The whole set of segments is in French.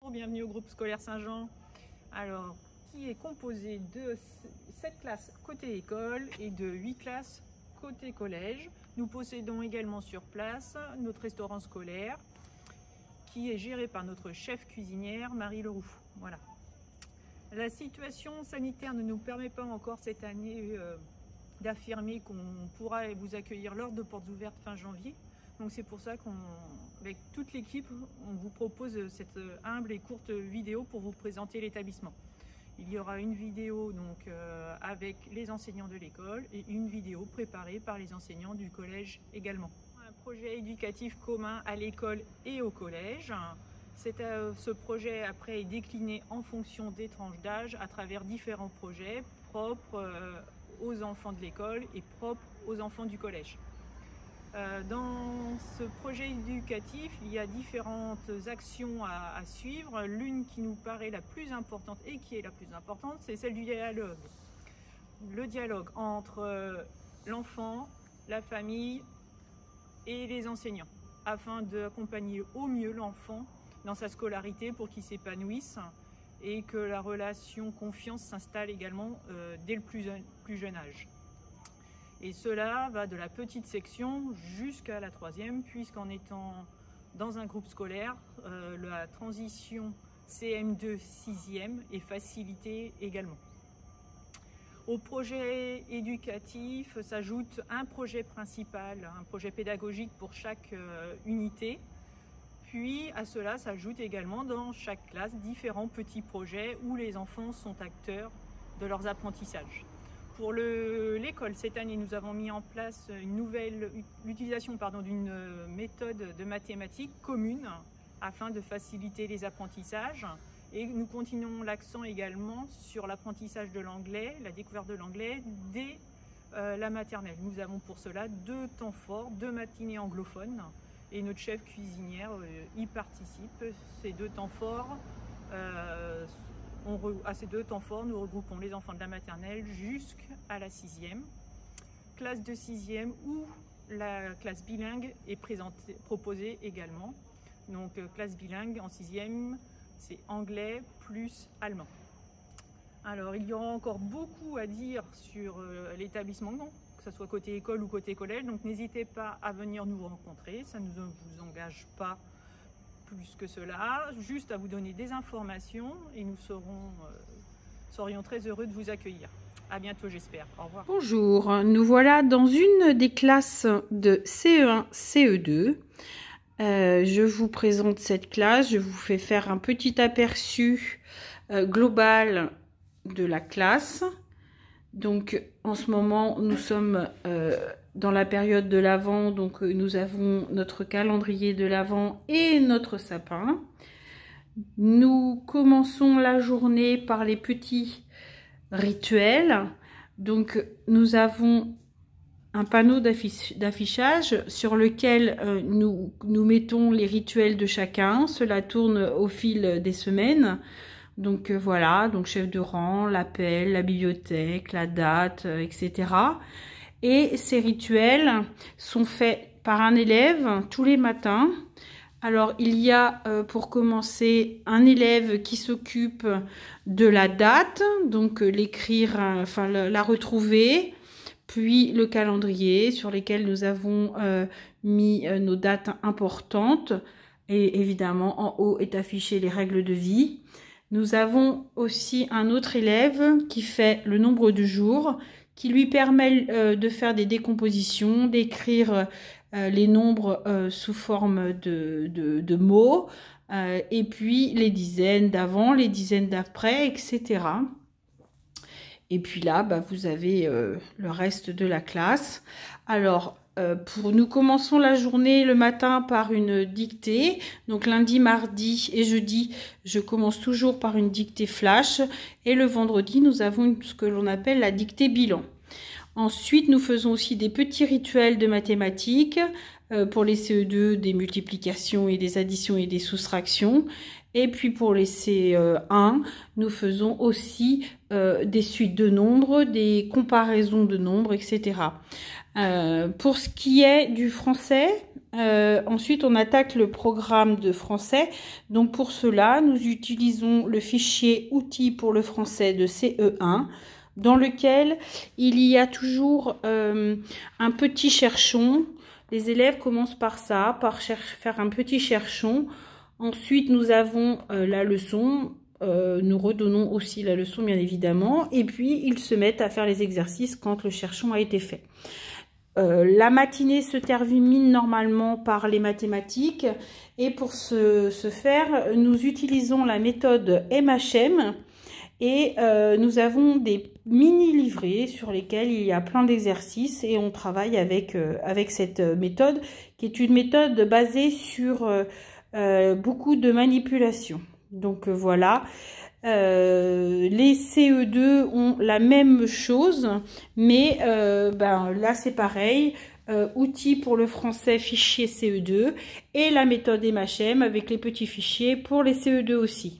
Bonjour, bienvenue au groupe scolaire Saint-Jean. Alors, qui est composé de 7 classes côté école et de 8 classes côté collège. Nous possédons également sur place notre restaurant scolaire qui est géré par notre chef cuisinière Marie Leroux. Voilà. La situation sanitaire ne nous permet pas encore cette année d'affirmer qu'on pourra vous accueillir lors de portes ouvertes fin janvier. Donc c'est pour ça qu'avec toute l'équipe, on vous propose cette humble et courte vidéo pour vous présenter l'établissement. Il y aura une vidéo donc, avec les enseignants de l'école et une vidéo préparée par les enseignants du collège également. Un projet éducatif commun à l'école et au collège. Ce projet après est décliné en fonction des tranches d'âge à travers différents projets propres aux enfants de l'école et propres aux enfants du collège. Dans ce projet éducatif, il y a différentes actions à suivre. L'une qui nous paraît la plus importante et qui est la plus importante, c'est celle du dialogue. Le dialogue entre l'enfant, la famille et les enseignants, afin d'accompagner au mieux l'enfant dans sa scolarité pour qu'il s'épanouisse et que la relation confiance s'installe également dès le plus jeune âge. Et cela va de la petite section jusqu'à la 3e, puisqu'en étant dans un groupe scolaire, la transition CM2 6e est facilitée également. Au projet éducatif s'ajoute un projet principal, un projet pédagogique pour chaque unité. Puis à cela s'ajoute également dans chaque classe différents petits projets où les enfants sont acteurs de leurs apprentissages. Pour l'école, cette année, nous avons mis en place l'utilisation d'une méthode de mathématiques commune afin de faciliter les apprentissages. Et nous continuons l'accent également sur l'apprentissage de l'anglais, la découverte de l'anglais dès la maternelle. Nous avons pour cela 2 temps forts, 2 matinées anglophones et notre chef cuisinière y participe. Ces 2 temps forts à ces 2 temps forts, nous regroupons les enfants de la maternelle jusqu'à la 6e, classe de 6e où la classe bilingue est proposée également. Donc classe bilingue en 6e, c'est anglais plus allemand. Alors il y aura encore beaucoup à dire sur l'établissement, que ce soit côté école ou côté collège, donc n'hésitez pas à venir nous rencontrer, ça ne vous engage pas plus que cela, juste à vous donner des informations et nous serions très heureux de vous accueillir. À bientôt, j'espère. Au revoir. Bonjour, nous voilà dans une des classes de CE1, CE2. Je vous présente cette classe, je vous fais faire un petit aperçu global de la classe. Donc en ce moment, nous sommes dans la période de l'Avent, donc nous avons notre calendrier de l'Avent et notre sapin. Nous commençons la journée par les petits rituels. Donc nous avons un panneau d'affichage sur lequel nous mettons les rituels de chacun. Cela tourne au fil des semaines. Donc voilà, donc chef de rang, l'appel, la bibliothèque, la date, etc. Et ces rituels sont faits par un élève tous les matins. Alors il y a pour commencer un élève qui s'occupe de la date, donc l'écrire, enfin la retrouver, puis le calendrier sur lequel nous avons mis nos dates importantes. Et évidemment en haut est affiché les règles de vie. Nous avons aussi un autre élève qui fait le nombre de jours, qui lui permet de faire des décompositions, d'écrire les nombres sous forme de mots, et puis les dizaines d'avant, les dizaines d'après, etc. Et puis là, vous avez le reste de la classe. Alors, nous commençons la journée le matin par une dictée. Donc lundi, mardi et jeudi, je commence toujours par une dictée flash. Et le vendredi, nous avons ce que l'on appelle la dictée bilan. Ensuite, nous faisons aussi des petits rituels de mathématiques. Pour les CE2, des multiplications et des additions et des soustractions. Et puis pour les CE1, nous faisons aussi des suites de nombres, des comparaisons de nombres, etc. Pour ce qui est du français, Ensuite, on attaque le programme de français. Donc, pour cela, nous utilisons le fichier outils pour le français de CE1, dans lequel il y a toujours un petit cherchon. Les élèves commencent par ça, par faire un petit cherchon. Ensuite, nous avons la leçon. Nous redonnons aussi la leçon, bien évidemment. Et puis, ils se mettent à faire les exercices quand le cherchon a été fait. La matinée se termine normalement par les mathématiques et pour ce faire, nous utilisons la méthode MHM et nous avons des mini-livrets sur lesquels il y a plein d'exercices et on travaille avec cette méthode qui est une méthode basée sur beaucoup de manipulations. Donc voilà. Les CE2 ont la même chose, mais là c'est pareil, outils pour le français, fichier CE2 et la méthode MHM avec les petits fichiers pour les CE2 aussi.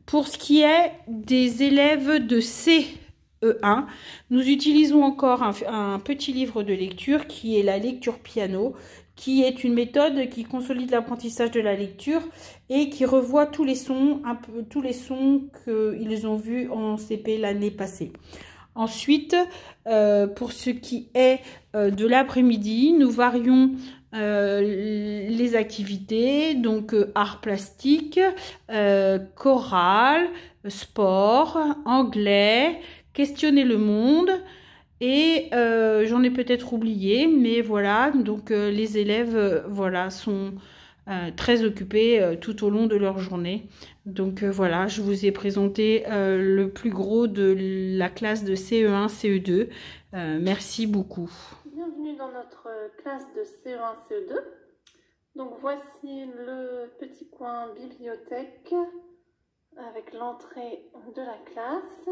Pour ce qui est des élèves de CE1, nous utilisons encore un petit livre de lecture qui est la lecture piano, qui est une méthode qui consolide l'apprentissage de la lecture et qui revoit tous les sons qu'ils ont vus en CP l'année passée. Ensuite, pour ce qui est de l'après-midi, nous varions les activités, donc art plastique, chorale, sport, anglais, questionner le monde. Et j'en ai peut-être oublié, mais voilà, donc les élèves voilà, sont très occupés tout au long de leur journée. Donc voilà, je vous ai présenté le plus gros de la classe de CE1, CE2. Merci beaucoup. Bienvenue dans notre classe de CE1, CE2. Donc voici le petit coin bibliothèque avec l'entrée de la classe.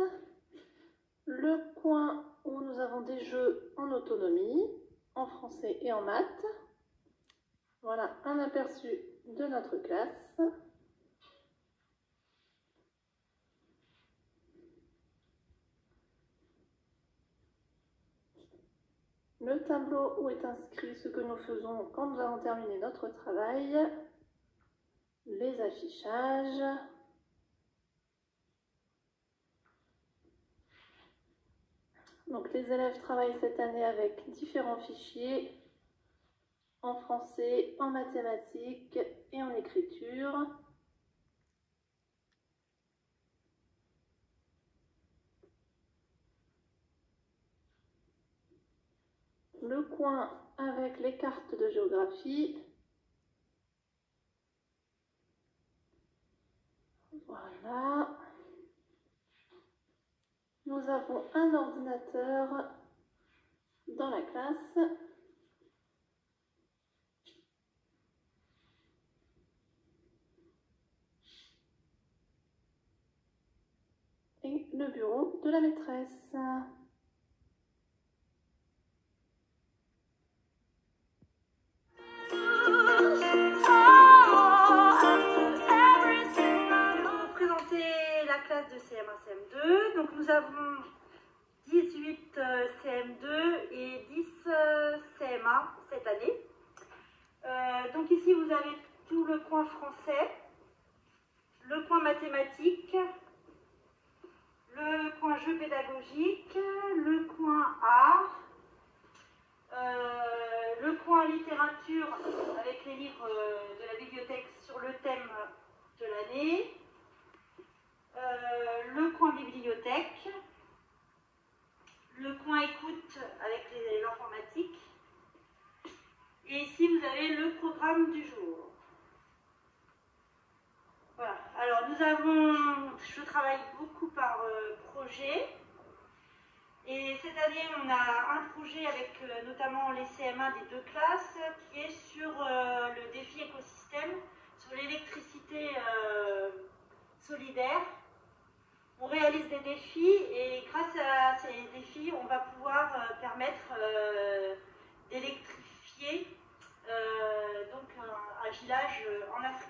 Le coin où nous avons des jeux en autonomie, en français et en maths. Voilà un aperçu de notre classe. Le tableau où est inscrit ce que nous faisons quand nous avons terminé notre travail. Les affichages. Donc les élèves travaillent cette année avec différents fichiers en français, en mathématiques et en écriture. Le coin avec les cartes de géographie. Voilà. Nous avons un ordinateur dans la classe. Et le bureau de la maîtresse. De CM1, CM2. Donc nous avons 18 CM2 et 10 CM1 cette année. Donc ici vous avez tout le coin français, le coin mathématique, le coin jeu pédagogique, le coin art, le coin littérature avec les livres de la bibliothèque sur le thème de l'année, le coin bibliothèque, le coin écoute avec l'informatique, et ici vous avez le programme du jour. Voilà, alors je travaille beaucoup par projet, et cette année on a un projet avec notamment les CM1 des deux classes qui est sur le défi écosystème, sur l'électricité solidaire. On réalise des défis et grâce à ces défis, on va pouvoir permettre d'électrifier un village en Afrique.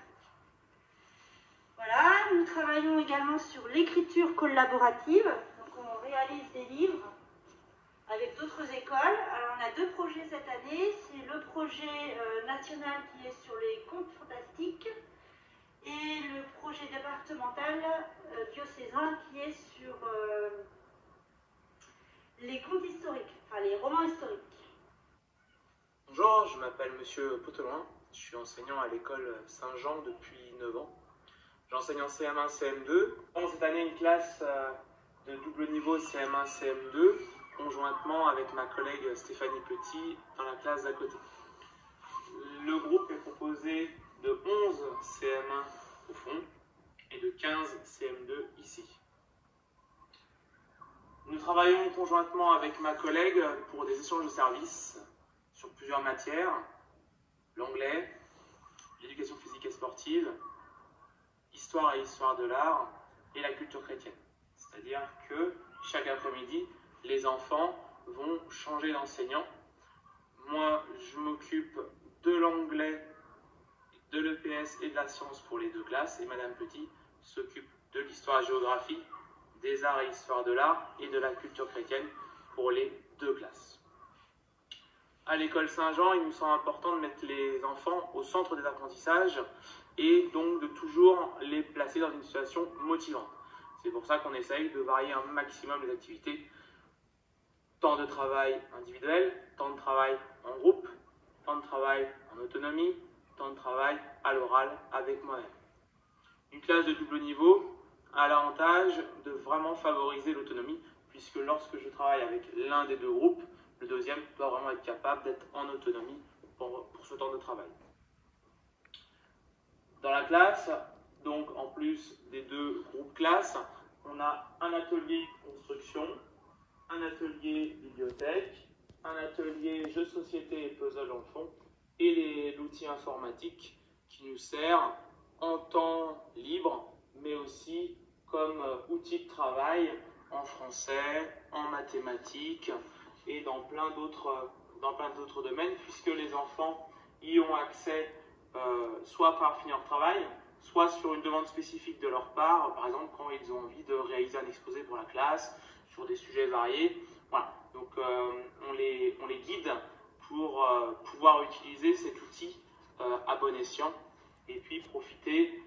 Voilà, nous travaillons également sur l'écriture collaborative. Donc on réalise des livres avec d'autres écoles. Alors on a deux projets cette année, c'est le projet national qui est sur les contes fantastiques et le projet départemental diocésain qui est sur les contes historiques, enfin les romans historiques. Bonjour, je m'appelle Monsieur Potelin, je suis enseignant à l'école Saint-Jean depuis 9 ans. J'enseigne en CM1, CM2. Cette année, une classe de double niveau CM1, CM2, conjointement avec ma collègue Stéphanie Petit dans la classe d'à côté. Le groupe est composé de 11 CM1 au fond et de 15 CM2 ici. Nous travaillons conjointement avec ma collègue pour des échanges de services sur plusieurs matières, l'anglais, l'éducation physique et sportive, histoire et histoire de l'art et la culture chrétienne. C'est-à-dire que chaque après-midi, les enfants vont changer d'enseignant. Moi, je m'occupe de l'anglais, de l'EPS et de la science pour les deux classes, et Madame Petit s'occupe de l'histoire et géographie, des arts et histoire de l'art et de la culture chrétienne pour les deux classes. À l'école Saint-Jean, il nous semble important de mettre les enfants au centre des apprentissages et donc de toujours les placer dans une situation motivante. C'est pour ça qu'on essaye de varier un maximum les activités. Temps de travail individuel, temps de travail en groupe, temps de travail en autonomie, temps de travail à l'oral avec moi-même. Une classe de double niveau a l'avantage de vraiment favoriser l'autonomie, puisque lorsque je travaille avec l'un des deux groupes, le deuxième doit vraiment être capable d'être en autonomie pour ce temps de travail. Dans la classe, donc en plus des deux groupes classes, on a un atelier construction, un atelier bibliothèque, un atelier jeux de société et puzzle dans le fond, et l'outil informatique qui nous sert en temps libre, mais aussi comme outil de travail en français, en mathématiques et dans plein d'autres domaines, puisque les enfants y ont accès soit par finir leur travail, soit sur une demande spécifique de leur part, par exemple quand ils ont envie de réaliser un exposé pour la classe, sur des sujets variés. Voilà. Donc on les guide pour pouvoir utiliser cet outil à bon escient et puis profiter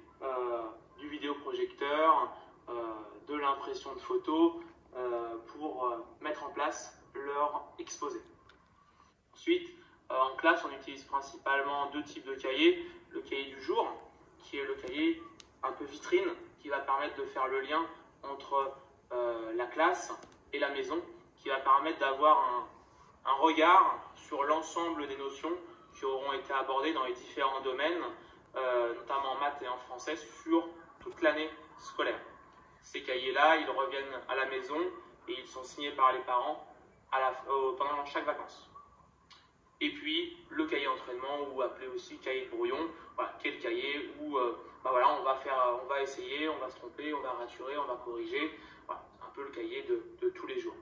du vidéoprojecteur, de l'impression de photos pour mettre en place leur exposé. Ensuite, en classe, on utilise principalement deux types de cahiers. Le cahier du jour, qui est le cahier un peu vitrine, qui va permettre de faire le lien entre la classe et la maison, qui va permettre d'avoir un regard sur l'ensemble des notions qui auront été abordées dans les différents domaines, notamment en maths et en français, sur toute l'année scolaire. Ces cahiers-là, ils reviennent à la maison et ils sont signés par les parents pendant chaque vacances. Et puis, le cahier entraînement, ou appelé aussi cahier de brouillon, voilà, qui est le cahier où voilà, on va essayer, on va se tromper, on va raturer, on va corriger. Voilà, c'est un peu le cahier de tous les jours.